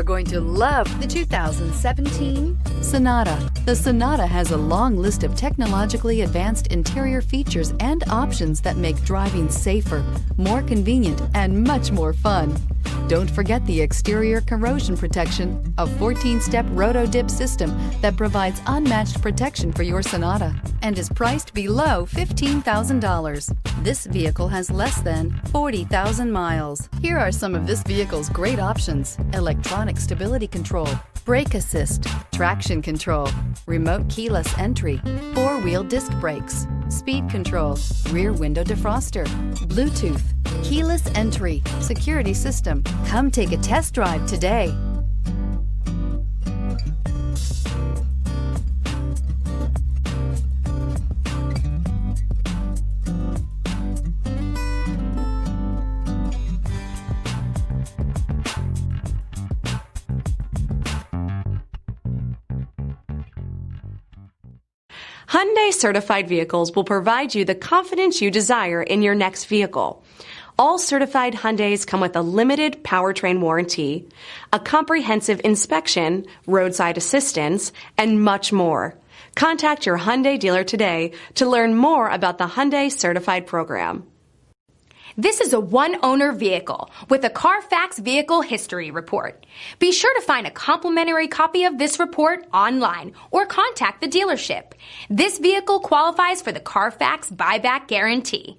You're going to love the 2017 Sonata. The Sonata has a long list of technologically advanced interior features and options that make driving safer, more convenient, and much more fun. Don't forget the exterior corrosion protection, a 14-step roto-dip system that provides unmatched protection for your Sonata and is priced below $15,000. This vehicle has less than 40,000 miles. Here are some of this vehicle's great options: electronic stability control, brake assist, traction control, remote keyless entry, four-wheel disc brakes, speed control, rear window defroster, Bluetooth, keyless entry, security system. Come take a test drive today. Hyundai certified vehicles will provide you the confidence you desire in your next vehicle. All certified Hyundais come with a limited powertrain warranty, a comprehensive inspection, roadside assistance, and much more. Contact your Hyundai dealer today to learn more about the Hyundai certified program. This is a one-owner vehicle with a Carfax Vehicle History Report. Be sure to find a complimentary copy of this report online or contact the dealership. This vehicle qualifies for the Carfax Buyback Guarantee.